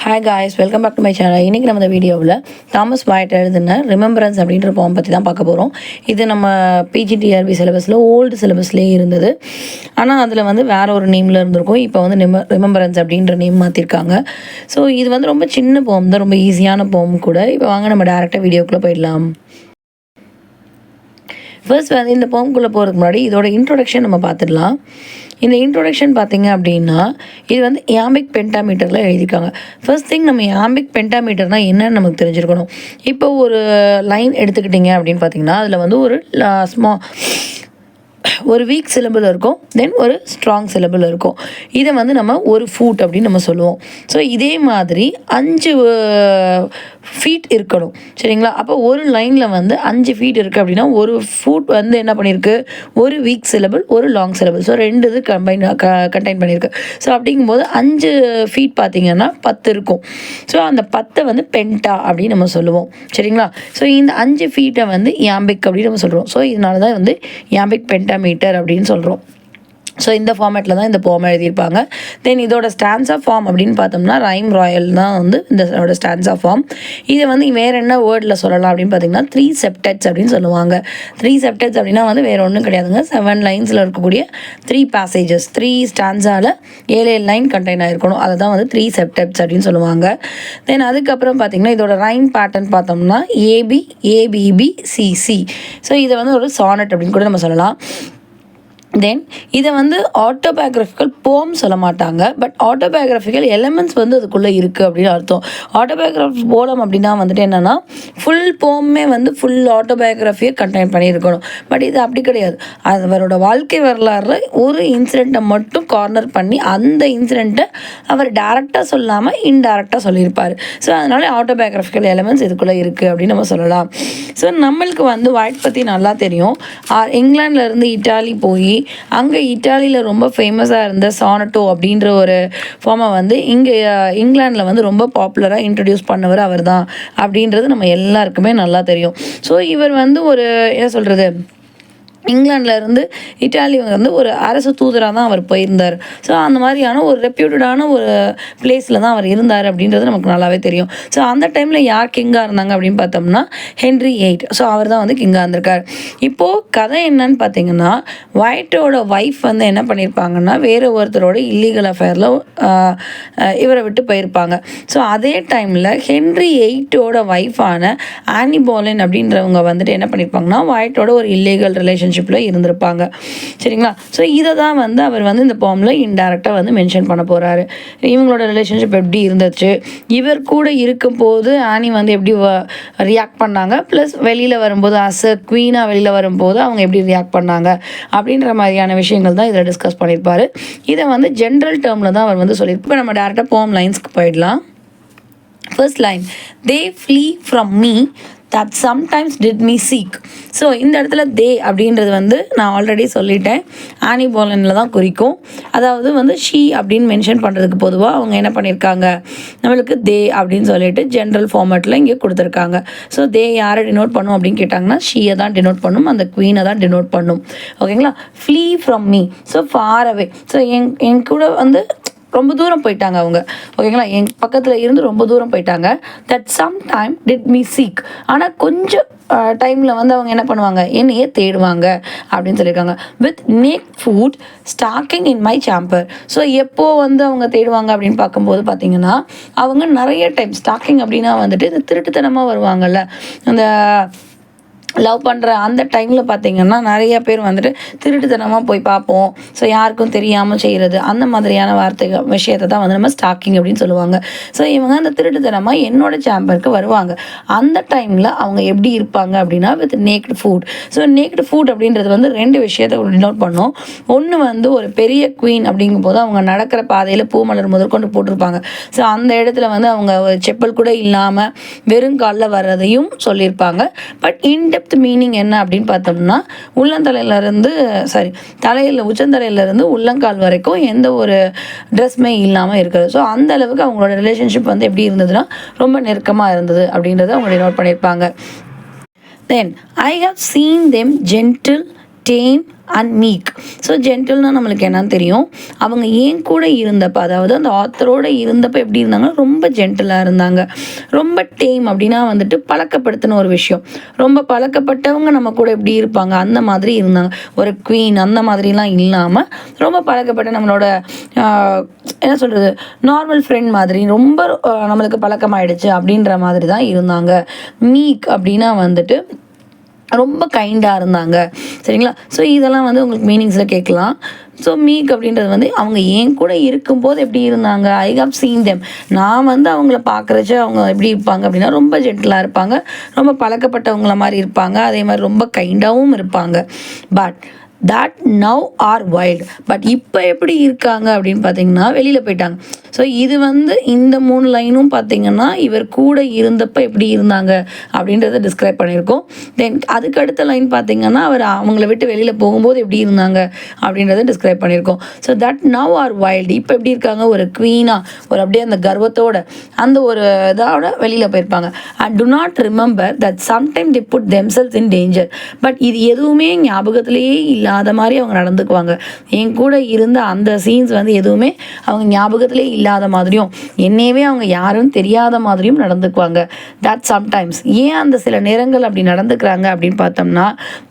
Hi guys, welcome back to my channel. இன்றைக்கி நம்ம இந்த வீடியோவில் தாமஸ் வாய்ட் எழுதின ரிமெம்பரன்ஸ் அப்படின்ற போம் பற்றி தான் பார்க்க போகிறோம். இது நம்ம பிஜிடிஆர்பி சிலபஸில் ஓல்டு சிலபஸ்லேயே இருந்தது. ஆனால் அதில் வந்து வேறு ஒரு நேமில் இருந்திருக்கும். இப்போ வந்து ரிமெம்பரன்ஸ் அப்படின்ற நேம் மாற்றிருக்காங்க. ஸோ இது வந்து ரொம்ப சின்ன போம் தான், ரொம்ப ஈஸியான போம் கூட. இப்போ வாங்க நம்ம டேரெக்டாக வீடியோக்குள்ளே போயிடலாம். ஃபர்ஸ்ட் வந்து இந்த போம்குள்ளே போகிறதுக்கு முன்னாடி இதோட இன்ட்ரொடக்ஷன் நம்ம பார்த்துடலாம். இந்த இன்ட்ரொடக்ஷன் பார்த்திங்க அப்படின்னா இது வந்து இயாம்பிக் பென்டாமீட்டரில் எழுதியிருக்காங்க. ஃபர்ஸ்ட் திங், நம்ம இயாம்பிக் பென்டாமீட்டர்னால் என்னன்னு நமக்கு தெரிஞ்சிருக்கணும். இப்போ ஒரு லைன் எடுத்துக்கிட்டிங்க அப்படின்னு பார்த்திங்கன்னா அதில் வந்து ஒரு வீக் சிலபிள் இருக்கும், தென் ஒரு ஸ்ட்ராங் சிலபிள் இருக்கும். இதை வந்து நம்ம ஒரு ஃபூட் அப்படின்னு நம்ம சொல்லுவோம். ஸோ இதே மாதிரி 5 ஃபீட் இருக்கணும், சரிங்களா? அப்போ ஒரு லைனில் வந்து 5 ஃபீட் இருக்குது அப்படின்னா ஒரு ஃபூட் வந்து என்ன பண்ணியிருக்கு, ஒரு வீக் சிலபிள் ஒரு லாங் சிலபிள். ஸோ 2 இது கண்டெயின் பண்ணியிருக்கு. ஸோ அப்படிங்கும்போது 5 ஃபீட் பார்த்திங்கன்னா 10 இருக்கும். ஸோ அந்த 10 வந்து பென்டா அப்படின்னு நம்ம சொல்லுவோம், சரிங்களா? ஸோ இந்த 5 ஃபீட்டை வந்து இயாம்பிக் அப்படின்னு நம்ம சொல்கிறோம். ஸோ இதனால தான் வந்து இயாம்பிக் பென்டாமீட்டர் அப்படின்னு சொல்கிறோம். ஸோ இந்த ஃபார்மேட்டில் தான் இந்த போம் எழுதியிருப்பாங்க. தென் இதோட ஸ்டான்ஸா ஃபார்ம் அப்படின்னு பார்த்தோம்னா ரைம் ராயல் தான் வந்து இதோட ஸ்டான்ஸா ஃபார்ம். இதை வந்து வேறு என்ன வேர்டில் சொல்லலாம் அப்படின்னு பார்த்தீங்கன்னா 3 செப்டெட்ஸ் அப்படின்னு சொல்லுவாங்க. 3 செப்டெட்ஸ் அப்படின்னா வந்து வேறு ஒன்றும் கிடையாதுங்க. 7 லைன்ஸில் இருக்கக்கூடிய 3 பேசேஜஸ், 3 ஸ்டான்ஸால் 7 லைன் கண்டெயின் ஆகிருக்கணும். அதை தான் வந்து 3 செப்டெட்ஸ் அப்படின்னு சொல்லுவாங்க. தென் அதுக்கப்புறம் பார்த்திங்கன்னா இதோட ரைம் பேட்டர்ன் பார்த்தோம்னா ஏபி ஏபிபி சிசி. ஸோ இதை வந்து ஒரு சானட் அப்படின்னு கூட நம்ம சொல்லலாம். தென் இதை வந்து ஆட்டோபயோகிராஃபிக்கல் போம் சொல்ல மாட்டாங்க, பட் ஆட்டோபயோகிராஃபிக்கல் எலமெண்ட்ஸ் வந்து அதுக்குள்ளே இருக்குது அப்படின்னு அர்த்தம். ஆட்டோபயோகிராஃபி போலம் அப்படின்னா வந்துட்டு என்னென்னா ஃபுல் போமே வந்து ஃபுல் ஆட்டோபயோகிராஃபியை கண்டெயின் பண்ணியிருக்கணும். பட் இது அப்படி கிடையாது. அவரோட வாழ்க்கை வரலாறுல ஒரு இன்சிடெண்ட்டை மட்டும் கார்னர் பண்ணி அந்த இன்சிடெண்ட்டை அவர் டேரெக்டாக சொல்லாமல் இன்டேரக்டாக சொல்லியிருப்பார். ஸோ அதனால் ஆட்டோபயோகிராஃபிக்கல் எலமெண்ட்ஸ் இதுக்குள்ளே இருக்குது அப்படின்னு நம்ம சொல்லலாம். ஸோ நம்மளுக்கு வந்து வாய்ட் பற்றி நல்லா தெரியும். இங்கிலாந்துலேருந்து இட்டாலி போய் அங்கே இட்டாலியில் ரொம்ப ஃபேமஸாக இருந்த சானட்டோ அப்படின்ற ஒரு ஃபார்மை வந்து இங்கே இங்கிலாண்டில் வந்து ரொம்ப பாப்புலராக இன்ட்ரடியூஸ் பண்ணவர் அவர் தான் அப்படின்றது நம்ம எல்லாருக்குமே நல்லா தெரியும். ஸோ இவர் வந்து ஒரு என்ன சொல்கிறது, இங்கிலாண்டில் இட்டாலி வந்து ஒரு அரசு தூதராக தான் அவர் போயிருந்தார். ஸோ அந்த மாதிரியான ஒரு ரெப்யூட்டடான ஒரு பிளேஸில் தான் அவர் இருந்தார் அப்படின்றது நமக்கு நல்லாவே தெரியும். ஸோ அந்த டைமில் யார் கிங்காக இருந்தாங்க அப்படின்னு பார்த்தோம்னா ஹென்ரி 8. ஸோ அவர் தான் வந்து கிங்காக இருந்திருக்கார். இப்போது கதை என்னன்னு பார்த்தீங்கன்னா ஒயிட்டோட ஒய்ஃப் வந்து என்ன பண்ணியிருப்பாங்கன்னா வேறு ஒருத்தரோட இல்லீகல் அஃபேரில் இவரை விட்டு போயிருப்பாங்க. ஸோ அதே டைமில் ஹென்ரி 8ஓட ஒய்ஃபான ஆனி போலன் அப்படின்றவங்க வந்துட்டு என்ன பண்ணியிருப்பாங்கன்னா ஒயிட்டோட ஒரு இல்லீகல் ரிலேஷன்ஷிப்பில் இருந்திருப்பாங்க, சரிங்களா? ஸோ இதை தான் வந்து அவர் வந்து இந்த போமில் இன்டேரக்டாக வந்து மென்ஷன் பண்ண போகிறாரு. இவங்களோட ரிலேஷன்ஷிப் எப்படி இருந்துச்சு, இவர் கூட இருக்கும்போது ஆனி வந்து எப்படி ரியாக்ட் பண்ணாங்க, ப்ளஸ் வெளியில் வரும்போது குவீனாக வெளியில் வரும்போது அவங்க எப்படி ரியாக்ட் பண்ணாங்க அப்படின்ற மாதிரியான விஷயங்கள் தான் இதில் டிஸ்கஸ் பண்ணியிருப்பார். இதை வந்து ஜென்ரல் டேர்மில் தான் அவர் வந்து சொல்லியிருப்பார். இப்போ நம்ம டேரெக்டாக போம் லைன்ஸ்க்கு போயிடலாம். First line, they flee from me that sometimes did me seek. So இந்த இடத்துல தே அப்படின்றது வந்து நான் ஆல்ரெடி சொல்லிட்டேன், ஆனி போலனில் தான் குறிக்கும். அதாவது வந்து ஷீ அப்படின்னு மென்ஷன் பண்ணுறதுக்கு பொதுவாக அவங்க என்ன பண்ணியிருக்காங்க, நம்மளுக்கு தே அப்படின்னு சொல்லிட்டு ஜென்ரல் ஃபார்மேட்டில் இங்கே கொடுத்துருக்காங்க. ஸோ தே யாரை டினோட் பண்ணும் அப்படின்னு கேட்டாங்கன்னா ஷீயை தான் டினோட் பண்ணும், அந்த குவீனை தான் டினோட் பண்ணும், ஓகேங்களா? Flee from me, so far away. So என் கூட வந்து ரொம்ப தூரம் போயிட்டாங்க அவங்க, ஓகேங்களா? என் பக்கத்தில் இருந்து ரொம்ப தூரம் போயிட்டாங்க. That some time did me seek, ஆனால் கொஞ்சம் டைமில் வந்து அவங்க என்ன பண்ணுவாங்க, என்னையே தேடுவாங்க அப்படின்னு சொல்லியிருக்காங்க. With naked foot stalking in my chamber. So எப்போது வந்து அவங்க தேடுவாங்க அப்படின்னு பார்க்கும்போது பார்த்திங்கன்னா அவங்க நிறைய டைம், ஸ்டாக்கிங் அப்படின்னா வந்துட்டு இந்த திருட்டுத்தனமாக வருவாங்கள்ல, அந்த லவ் பண்ணுற அந்த டைமில் பார்த்திங்கன்னா நிறைய பேர் வந்துட்டு திருட்டுத்தனமாக போய் பார்ப்போம். ஸோ யாருக்கும் தெரியாமல் செய்கிறது, அந்த மாதிரியான விஷயத்தை தான் வந்து நம்ம ஸ்டாக்கிங் அப்படின்னு சொல்லுவாங்க. ஸோ இவங்க அந்த திருட்டுத்தனமாக என்னோட சாம்பருக்கு வருவாங்க. அந்த டைமில் அவங்க எப்படி இருப்பாங்க அப்படின்னா with naked food. So naked food அப்படின்றது வந்து 2 விஷயத்தை டினோட் பண்ணோம். ஒன்று வந்து ஒரு பெரிய குவீன் அப்படிங்கும்போது அவங்க நடக்கிற பாதையில் பூமலர் முதற்கொண்டு போட்டிருப்பாங்க. ஸோ அந்த இடத்துல வந்து அவங்க ஒரு செப்பல் கூட இல்லாமல் வெறும் காலில் வர்றதையும் சொல்லியிருப்பாங்க. பட் இன்டெப்த் மீனிங் என்ன அப்படின்னு பார்த்தோம்னா உச்சந்தலையிலேருந்து உள்ளங்கால் வரைக்கும் எந்த ஒரு ட்ரெஸ்மே இல்லாமல் இருக்கிறது. ஸோ அந்த அளவுக்கு அவங்களோட ரிலேஷன்ஷிப் வந்து எப்படி இருந்ததுன்னா ரொம்ப நெருக்கமாக இருந்தது அப்படின்றத அவங்க நோட் பண்ணியிருப்பாங்க. Then I have seen them gentle tame and meek. So ஜென்டில்னால் நம்மளுக்கு என்னன்னு தெரியும், அவங்க ஏன் கூட இருந்தப்போ, அதாவது அந்த ஆத்தரோடு இருந்தப்போ எப்படி இருந்தாங்கன்னா ரொம்ப ஜென்டிலாக இருந்தாங்க. ரொம்ப டேம் அப்படின்னா வந்துட்டு பழக்கப்படுத்தின ஒரு விஷயம். ரொம்ப பழக்கப்பட்டவங்க நம்ம கூட எப்படி இருப்பாங்க அந்த மாதிரி இருந்தாங்க. ஒரு குவீன் அந்த மாதிரிலாம் இல்லாமல் ரொம்ப பழக்கப்பட்ட நம்மளோட என்ன சொல்கிறது, நார்மல் ஃப்ரெண்ட் மாதிரி ரொம்ப நம்மளுக்கு பழக்கமாயிடுச்சு அப்படின்ற மாதிரி தான் இருந்தாங்க. மீக் அப்படின்னா வந்துட்டு ரொம்ப கைண்டாக இருந்தாங்க. சரிங்களா? ஸோ இதெல்லாம் வந்து உங்களுக்கு மீனிங்ஸில் கேட்கலாம். ஸோ மீக் அப்படின்றது வந்து அவங்க ஏன் கூட இருக்கும்போது எப்படி இருந்தாங்க, ஐ ஹவ் சீன் தெம். நான் வந்து அவங்கள பார்க்குறச்ச அவங்க எப்படி இருப்பாங்க அப்படின்னா ரொம்ப ஜென்டிலாக இருப்பாங்க, ரொம்ப பழக்கப்பட்டவங்கள மாதிரி இருப்பாங்க, அதே மாதிரி ரொம்ப கைண்டாகவும் இருப்பாங்க. But that now are wild. But இப்போ எப்படி இருக்காங்க அப்படின்னு பார்த்தீங்கன்னா வெளியில் போயிட்டாங்க. ஸோ இது வந்து இந்த 3 லைனும் பார்த்தீங்கன்னா இவர் கூட இருந்தப்போ எப்படி இருந்தாங்க அப்படின்றத டிஸ்கிரைப் பண்ணியிருக்கோம். தென் அதுக்கு அடுத்த லைன் பார்த்தீங்கன்னா அவங்கள விட்டு வெளியில் போகும்போது எப்படி இருந்தாங்க அப்படின்றத டிஸ்கிரைப் பண்ணியிருக்கோம். So that now are wild, இப்போ எப்படி இருக்காங்க, ஒரு குவீனாக, ஒரு அப்படியே அந்த கர்வத்தோட அந்த ஒரு இதோட வெளியில் போயிருப்பாங்க. And do not remember that sometime they put themselves in danger. But இது எதுவுமே ஞாபகத்திலேயே இல்லாத மாதிரி அவங்க நடந்துக்குவாங்க. என் கூட இருந்த அந்த சீன்ஸ் வந்து எதுவுமே அவங்க ஞாபகத்திலே இல்லாத மாதிரியும் என்னையவே அவங்க யாரும் தெரியாத மாதிரியும் நடந்துக்குவாங்க. தட் சம்டைம்ஸ், ஏன் அந்த சில நேரங்கள் அப்படி நடந்துக்கிறாங்க அப்படின்னு பார்த்தோம்னா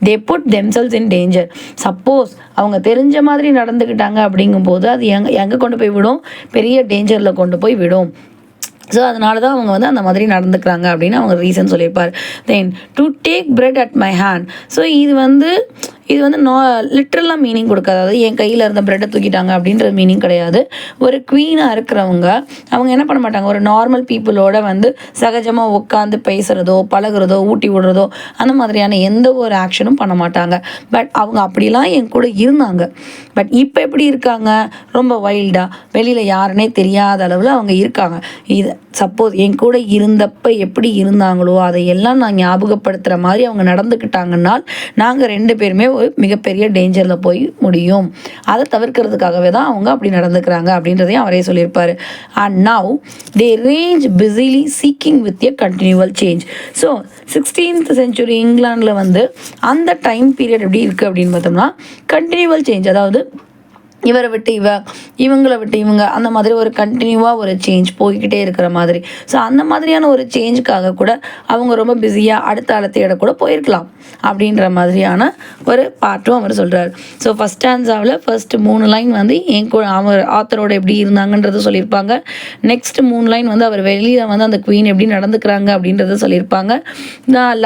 they put themselves in danger. Suppose அவங்க தெரிஞ்ச மாதிரி நடந்துக்கிட்டாங்க அப்படிங்கும்போது அது எங்கே கொண்டு போய் விடும், பெரிய டேஞ்சரில் கொண்டு போய் விடும். ஸோ அதனால தான் அவங்க வந்து அந்த மாதிரி நடந்துக்கிறாங்க அப்படின்னு அவங்க ரீசன் சொல்லியிருப்பார். Then to take bread at my hand. So இது வந்து லிட்ரலாக மீனிங் கொடுக்காது. அதாவது என் கையில் இருந்த ப்ரெட்டை தூக்கிட்டாங்க அப்படின்ற மீனிங் கிடையாது. ஒரு குவீனாக இருக்கிறவங்க அவங்க என்ன பண்ண மாட்டாங்க, ஒரு நார்மல் பீப்புளோட வந்து சகஜமாக உட்காந்து பேசுகிறதோ பழகிறதோ ஊட்டி விடுறதோ அந்த மாதிரியான எந்த ஒரு ஆக்ஷனும் பண்ண மாட்டாங்க. பட் அவங்க அப்படிலாம் என் கூட இருந்தாங்க. பட் இப்போ எப்படி இருக்காங்க, ரொம்ப வைல்டாக வெளியில் யாருன்னே தெரியாத அளவில் அவங்க இருக்காங்க. இது சப்போஸ் என் கூட இருந்தப்போ எப்படி இருந்தாங்களோ அதையெல்லாம் நான் ஞாபகப்படுத்துகிற மாதிரி அவங்க நடந்துக்கிட்டாங்கன்னா நாங்கள் 2 பேருமே ஒரு மிகப்பெரிய டேஞ்சரில் போய் முடியும். அதை தவிர்க்கிறதுக்காகவே தான் அவங்க அப்படி நடந்துக்கிறாங்க அப்படின்றதையும் அவரே சொல்லியிருப்பார். And now they range busily seeking with a continual change. So 16th century இங்கிலாண்டில் வந்து அந்த டைம் பீரியட் எப்படி இருக்குது அப்படின்னு பார்த்தோம்னா கண்டினியூவல் சேஞ்ச், அதாவது இவரை விட்டு இவங்களை விட்டு இவங்க அந்த மாதிரி ஒரு கண்டினியூவாக ஒரு சேஞ்ச் போய்கிட்டே இருக்கிற மாதிரி. ஸோ அந்த மாதிரியான ஒரு சேஞ்சுக்காக கூட அவங்க ரொம்ப பிஸியாக அடுத்த ஆளத்தையிட கூட போயிருக்கலாம் அப்படின்ற மாதிரியான ஒரு பாட்டும் அவர் சொல்கிறார். ஸோ ஃபஸ்ட் ஸ்டான்ஸாவில் ஃபர்ஸ்ட் 3 லைன் வந்து என் கூட அவர் ஆத்தரோட எப்படி இருந்தாங்கன்றது சொல்லியிருப்பாங்க. நெக்ஸ்ட் 3 லைன் வந்து அவர் வெளியில் வந்து அந்த குவீன் எப்படி நடந்துக்கிறாங்க அப்படின்றத சொல்லியிருப்பாங்க.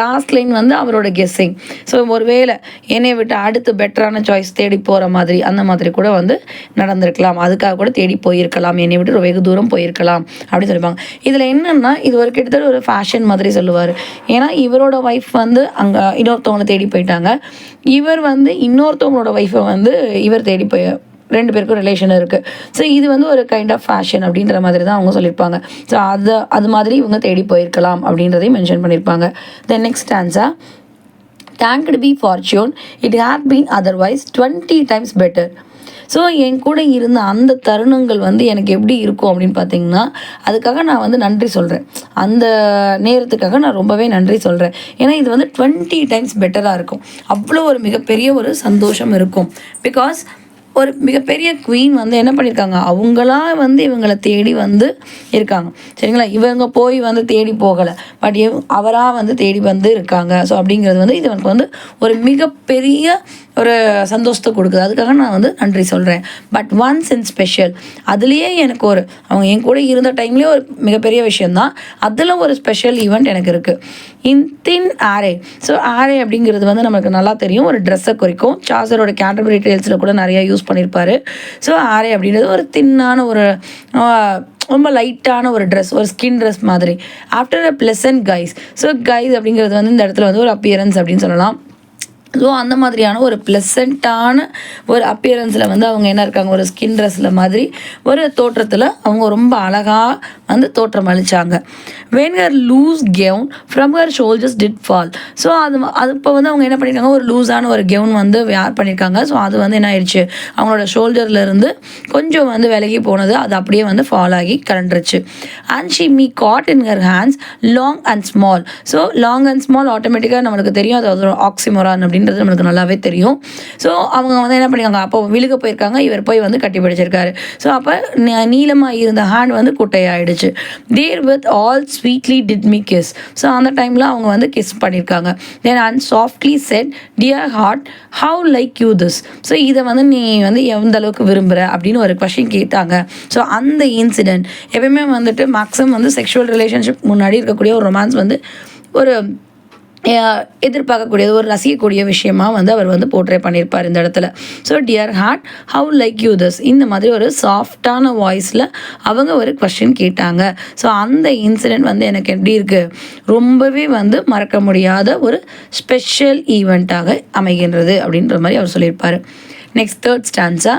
லாஸ்ட் லைன் வந்து அவரோட கெஸ்ஸிங். ஸோ ஒரு வேளை என்னை விட்டு அடுத்து பெட்டரான சாய்ஸ் தேடி போகிற மாதிரி அந்த மாதிரி கூட வந்து நடந்திருக்கலாம், அதுக்காக கூட தேடி போயிருக்கலாம், என்னை விட்டு வெகு தூரம் போயிருக்கலாம் அப்படின்னு சொல்லிப்பாங்க. இதில் என்னென்னா இது ஒரு கிட்டத்தட்ட ஒரு ஃபேஷன் மாதிரி சொல்லுவார். ஏன்னா இவரோட ஒய்ஃப் வந்து அங்கே இன்னொருத்தவங்களை தேடி போயிட்டாங்க, இவர் வந்து இன்னொருத்தவங்களோட ஒய்ஃபை வந்து இவர் தேடி போய் 2 பேருக்கும் ரிலேஷன் இருக்குது. ஸோ இது வந்து ஒரு கைண்ட் ஆஃப் ஃபேஷன் அப்படின்ற மாதிரி தான் அவங்க சொல்லியிருப்பாங்க. ஸோ அது மாதிரி இவங்க தேடி போயிருக்கலாம் அப்படின்றதையும் மென்ஷன் பண்ணியிருப்பாங்க. Then next answer, thanked be fortune, it had been otherwise 20 times better. So என் கூட இருந்த அந்த தருணங்கள் வந்து எனக்கு எப்படி இருக்கும் அப்படின்னு பார்த்தீங்கன்னா அதுக்காக நான் வந்து நன்றி சொல்கிறேன். அந்த நேரத்துக்காக நான் ரொம்பவே நன்றி சொல்கிறேன். ஏன்னா இது வந்து 20 times பெட்டராக இருக்கும். அவ்வளோ ஒரு மிகப்பெரிய ஒரு சந்தோஷம் இருக்கும். பிகாஸ் ஒரு மிகப்பெரிய குவீன் வந்து என்ன பண்ணியிருக்காங்க, அவங்களா வந்து இவங்களை தேடி வந்து இருக்காங்க. சரிங்களா? இவங்க போய் வந்து தேடி போகலை, பட் அவராக வந்து தேடி வந்து இருக்காங்க. ஸோ அப்படிங்கிறது வந்து இது எனக்கு வந்து ஒரு மிகப்பெரிய ஒரு சந்தோஷத்தை கொடுக்குது. அதுக்காக நான் வந்து நன்றி சொல்கிறேன். பட் ஒன்ஸ் இன் ஸ்பெஷல், அதுலேயே எனக்கு ஒரு அவங்க என் கூட இருந்த டைம்லேயே ஒரு மிகப்பெரிய விஷயந்தான், அதில் ஒரு ஸ்பெஷல் ஈவெண்ட் எனக்கு இருக்குது. இன் தின் ஆரே. ஸோ ஆரே அப்படிங்கிறது வந்து நமக்கு நல்லா தெரியும், ஒரு ட்ரெஸ்ஸை குறிக்கும். சாசரோட கேண்டர்பரி டேல்ஸில் கூட நிறையா யூஸ் பண்ணியிருப்பார். ஸோ ஆரே அப்படின்றது ஒரு தின்னான ஒரு ரொம்ப லைட்டான ஒரு ட்ரெஸ், ஒரு ஸ்கின் ட்ரெஸ் மாதிரி. After a pleasant guys. So guys அப்படிங்கிறது வந்து இந்த இடத்துல வந்து ஒரு அப்பியரன்ஸ் அப்படின்னு சொல்லலாம். ஸோ அந்த மாதிரியான ஒரு ப்ளசண்ட்டான ஒரு அப்பியரன்ஸில் வந்து அவங்க என்ன இருக்காங்க, ஒரு ஸ்கின் ட்ரெஸ்ஸில் மாதிரி ஒரு தோற்றத்தில் அவங்க ரொம்ப அழகாக வந்து தோற்றம் அளித்தாங்க. when her loose gown from her shoulders did fall. So அது இப்போ வந்து அவங்க என்ன பண்ணியிருக்காங்க, ஒரு லூஸான ஒரு கெவுன் வந்து வேர் பண்ணியிருக்காங்க. ஸோ அது வந்து என்ன ஆயிடுச்சு, அவங்களோட ஷோல்டர்லேருந்து கொஞ்சம் வந்து விலகி போனது, அது அப்படியே வந்து ஃபால் ஆகி கலண்டுருச்சு. And she me caught in her hands long and small. So long and small ஆட்டோமேட்டிக்காக நம்மளுக்கு தெரியும், அது ஒரு ஆக்சிமோரான் அப்படின்றது நம்மளுக்கு நல்லாவே தெரியும். ஸோ அவங்க வந்து என்ன பண்ணியிருக்காங்க, அப்போ விழுக போயிருக்காங்க, இவர் போய் வந்து கட்டி பிடிச்சிருக்காரு. ஸோ அப்போ நீளமாக இருந்த ஹேண்ட் வந்து குட்டையாயிடுச்சு. There with all sweetly did me kiss. So அந்த டைமில் அவங்க வந்து கிஸ் பண்ணியிருக்காங்க. Then and softly said dear heart how like you this. So இதை வந்து நீ வந்து எந்த அளவுக்கு விரும்புகிற அப்படின்னு ஒரு கொஷின் கேட்டாங்க. ஸோ அந்த இன்சிடென்ட் எப்பயுமே வந்துட்டு மேக்ஸிமம் வந்து செக்ஷுவல் ரிலேஷன்ஷிப் முன்னாடி இருக்கக்கூடிய ஒரு ரொமான்ஸ் வந்து ஒரு எதிர்பார்க்கக்கூடியது, ஒரு ரசிக்கக்கூடிய விஷயமா வந்து அவர் வந்து போர்ட்ரே பண்ணியிருப்பார் இந்த இடத்துல. So dear heart how like you this, இந்த மாதிரி ஒரு சாஃப்டான வாய்ஸில் அவங்க ஒரு கொஸ்டின் கேட்டாங்க. ஸோ அந்த இன்சிடெண்ட் வந்து எனக்கு எப்படி இருக்குது, ரொம்பவே வந்து மறக்க முடியாத ஒரு ஸ்பெஷல் ஈவெண்ட்டாக அமைகின்றது அப்படின்ற மாதிரி அவர் சொல்லியிருப்பார். Next third stanza,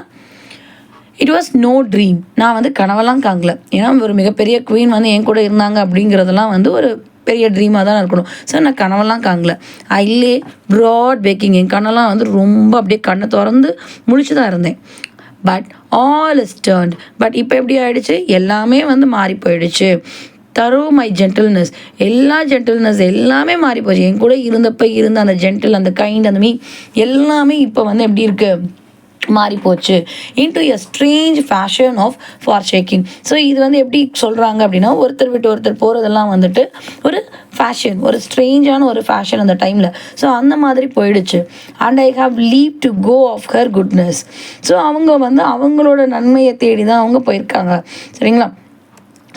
it was no dream. நான் வந்து கனவெல்லாம் காங்கல, ஏன்னா ஒரு மிகப்பெரிய குவீன் வந்து என் கூட இருந்தாங்க அப்படிங்கிறதெல்லாம் வந்து ஒரு பெரிய ட்ரீமாக தான் இருக்கணும். ஸோ நான் கனவெல்லாம் காங்கல. ஐலே ப்ராட் பேக்கிங், என் கண்ணெல்லாம் வந்து ரொம்ப அப்படியே கண்ணை திறந்து முழிச்சு தான் இருந்தேன். But all is turned. But இப்போ எப்படி ஆகிடுச்சு, எல்லாமே வந்து மாறி போயிடுச்சு. தரோ மை ஜென்டில்னஸ், எல்லா ஜென்டில்னஸ் எல்லாமே மாறி போச்சு. என் கூட இருந்தப்போ இருந்த அந்த ஜென்டில், அந்த கைண்ட், அந்த எல்லாமே இப்போ வந்து எப்படி இருக்குது, மாறி போச்சு. Into a strange fashion of forsaking. So இது வந்து எப்படி சொல்கிறாங்க அப்படின்னா, ஒருத்தர் விட்டு ஒருத்தர் போகிறதெல்லாம் வந்துட்டு ஒரு ஃபேஷன், ஒரு ஸ்ட்ரேஞ்சான ஒரு ஃபேஷன் அந்த டைமில். ஸோ அந்த மாதிரி போயிடுச்சு. And I have leave to go of her goodness. So அவங்க வந்து அவங்களோட நன்மையை தேடி தான் அவங்க போயிருக்காங்க, சரிங்களா.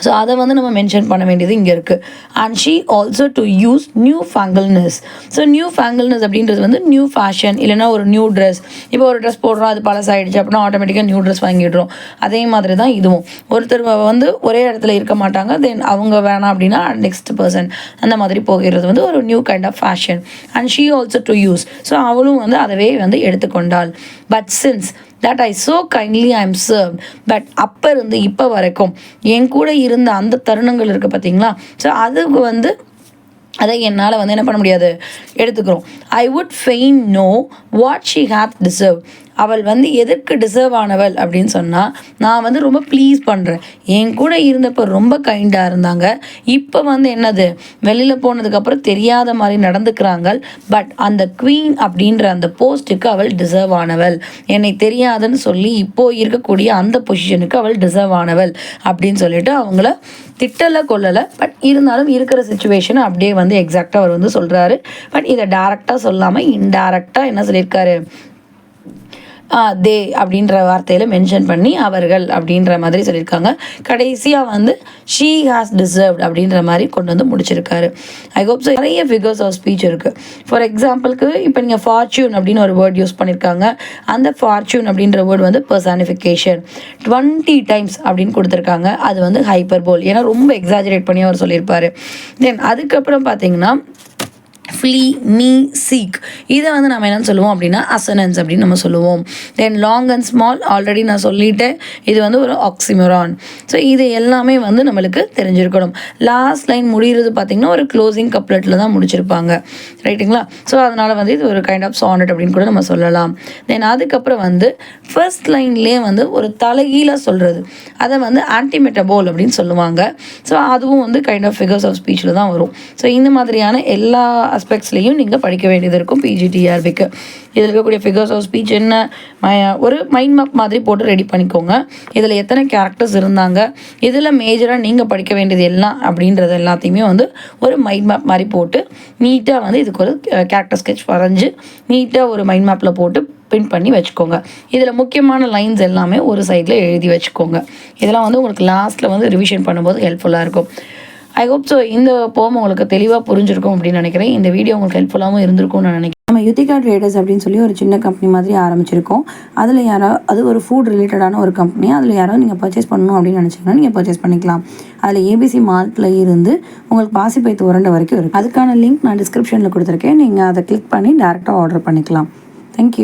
ஸோ அதை வந்து நம்ம மென்ஷன் பண்ண வேண்டியது இங்கே இருக்குது. And she also to use newfangleness. So newfangleness அப்படின்றது வந்து நியூ ஃபேஷன், இல்லைனா ஒரு நியூ ட்ரெஸ். இப்போ ஒரு ட்ரெஸ் போடுறோம், அது பழசாயிடுச்சு அப்படின்னா ஆட்டோமேட்டிக்காக நியூ ட்ரெஸ் வாங்கிடுறோம். அதே மாதிரி தான் இதுவும். ஒருத்தர் வந்து ஒரே இடத்துல இருக்க மாட்டாங்க, தென் அவங்க வேணாம் அப்படின்னா நெக்ஸ்ட் பர்சன் அந்த மாதிரி போகிறது வந்து ஒரு new kind of fashion. And she also to use. So அவளும் வந்து அதவே வந்து எடுத்துக்கொண்டாள். But since that I so kindly I am served. But அப்போ இருந்து இப்போ வரைக்கும் என் கூட இருந்த அந்த தருணங்கள் இருக்குது பார்த்தீங்களா. ஸோ அதுக்கு வந்து அதை என்னால் வந்து என்ன பண்ண முடியாது, எடுத்துக்கிறோம். I would feign know what she hath deserve. அவள் வந்து எதற்கு டிசர்வ் ஆனவள் அப்படின்னு சொன்னால், நான் வந்து ரொம்ப ப்ளீஸ் பண்ணுறேன். என் கூட இருந்தப்போ ரொம்ப கைண்டாக இருந்தாங்க, இப்போ வந்து என்னது, வெளியில் போனதுக்கப்புறம் தெரியாத மாதிரி நடந்துக்கிறாங்க. பட் அந்த குவீன் அப்படின்ற அந்த போஸ்ட்டுக்கு அவள் டிசர்வ் ஆனவள். என்னை தெரியாதுன்னு சொல்லி இப்போது இருக்கக்கூடிய அந்த பொசிஷனுக்கு அவள் டிசர்வ் ஆனவள் அப்படின்னு சொல்லிட்டு அவங்கள திட்டலை கொள்ளலை. பட் இருந்தாலும் இருக்கிற சுச்சுவேஷனை அப்படியே வந்து எக்ஸாக்டாக அவர் வந்து சொல்கிறாரு. பட் இதை டேரெக்டாக சொல்லாமல் இன்டைரக்டாக என்ன சொல்லியிருக்காரு, தே அப்படின்ற வார்த்தையில் மென்ஷன் பண்ணி அவர்கள் அப்படின்ற மாதிரி சொல்லியிருக்காங்க. கடைசியாக வந்து ஷீ ஹாஸ் டிசர்வ்ட் அப்படின்ற மாதிரி கொண்டு வந்து முடிச்சிருக்காரு. I hope so. நிறைய ஃபிகர்ஸ் ஆஃப் ஸ்பீச் இருக்குது. ஃபார் எக்ஸாம்பிளுக்கு இப்போ நீங்கள் ஃபார்ச்சூன் அப்படின்னு ஒரு வேர்ட் யூஸ் பண்ணியிருக்காங்க. அந்த ஃபார்ச்சூன் அப்படின்ற வேர்ட் வந்து பர்சானிஃபிகேஷன் 20 டைம்ஸ் அப்படின்னு கொடுத்துருக்காங்க. அது வந்து ஹைப்பர்போல், ஏன்னா ரொம்ப எக்ஸாஜரேட் பண்ணி அவர் சொல்லியிருப்பார். தென் அதுக்கப்புறம் பார்த்தீங்கன்னா ஃப்ளீ, மீ, சீக், இதை வந்து நம்ம என்னென்னு சொல்லுவோம் அப்படின்னா அசனன்ஸ் அப்படின்னு நம்ம சொல்லுவோம். தென் லாங் அண்ட் ஸ்மால் ஆல்ரெடி நான் சொல்லிட்டேன், இது வந்து ஒரு ஆக்சிமோரான். ஸோ இது எல்லாமே வந்து நம்மளுக்கு தெரிஞ்சிருக்கணும். லாஸ்ட் லைன் முடிகிறது பார்த்திங்கன்னா ஒரு க்ளோசிங் கப்லெட்டில் தான் முடிச்சிருப்பாங்க, ரைட்டுங்களா. ஸோ அதனால் வந்து இது ஒரு கைண்ட் ஆஃப் சானட் அப்படின்னு கூட நம்ம சொல்லலாம். தென் அதுக்கப்புறம் வந்து ஃபர்ஸ்ட் லைன்லேயே வந்து ஒரு தலைகீழாக சொல்கிறது, அதை வந்து ஆன்டிமெட்டபோல் அப்படின்னு சொல்லுவாங்க. ஸோ அதுவும் வந்து கைண்ட் ஆஃப் ஃபிகர்ஸ் ஆஃப் ஸ்பீச்சில் தான் வரும். ஸோ இந்த மாதிரியான எல்லா அஸ்பெக்ட்ஸ்லையும் நீங்கள் படிக்க வேண்டியது இருக்கும் பிஜிடிஆர்பிக்கு. இதில் இருக்கக்கூடிய ஃபிகர்ஸ் ஆஃப் ஸ்பீச் என்ன, ஒரு மைண்ட் மேப் மாதிரி போட்டு ரெடி பண்ணிக்கோங்க. இதில் எத்தனை கேரக்டர்ஸ் இருந்தாங்க, இதில் மேஜராக நீங்கள் படிக்க வேண்டியது எல்லாம் அப்படின்றது எல்லாத்தையுமே வந்து ஒரு மைண்ட் மேப் மாதிரி போட்டு நீட்டாக வந்து இதுக்கு ஒரு கேரக்டர் ஸ்கெட்ச் வரைஞ்சி நீட்டாக ஒரு மைண்ட் மேப்பில் போட்டு பிரிண்ட் பண்ணி வச்சுக்கோங்க. இதில் முக்கியமான லைன்ஸ் எல்லாமே ஒரு சைடில் எழுதி வச்சுக்கோங்க. இதெல்லாம் வந்து உங்களுக்கு லாஸ்ட்டில் வந்து ரிவிஷன் பண்ணும்போது ஹெல்ப்ஃபுல்லாக இருக்கும். ஐ ஹோப் ஸோ. இந்த போம் உங்களுக்கு தெளிவாக புரிஞ்சிருக்கும் அப்படின்னு நினைக்கிறேன். இந்த வீடியோ உங்களுக்கு ஹெல்ப்ஃபுல்லாகவும் இருந்திருக்கும்னு நான் நினைக்கிறேன். நம்ம யுத்திகா ட்ரேடர்ஸ் அப்படின்னு சொல்லி ஒரு சின்ன கம்பெனி மாதிரி ஆரம்பிச்சிருக்கோம். அதில் அது ஒரு ஃபுட் ரிலேட்டடான ஒரு கம்பெனி. அதில் யாரோ நீங்கள் பர்ச்சேஸ் பண்ணணும் அப்படின்னு நினச்சிங்கன்னா நீங்கள் பர்ச்சேஸ் பண்ணிக்கலாம். அதில் ஏபிசி மார்ட்டில் இருந்து உங்களுக்கு பாசிப்பயிறு உரண்டை வரைக்கும் இருக்குது. அதுக்கான லிங்க் நான் டிஸ்கிரிப்ஷனில் கொடுத்துருக்கேன். நீங்கள் அதை கிளிக் பண்ணி டேரெக்டாக ஆர்டர் பண்ணிக்கலாம். தேங்க்யூ.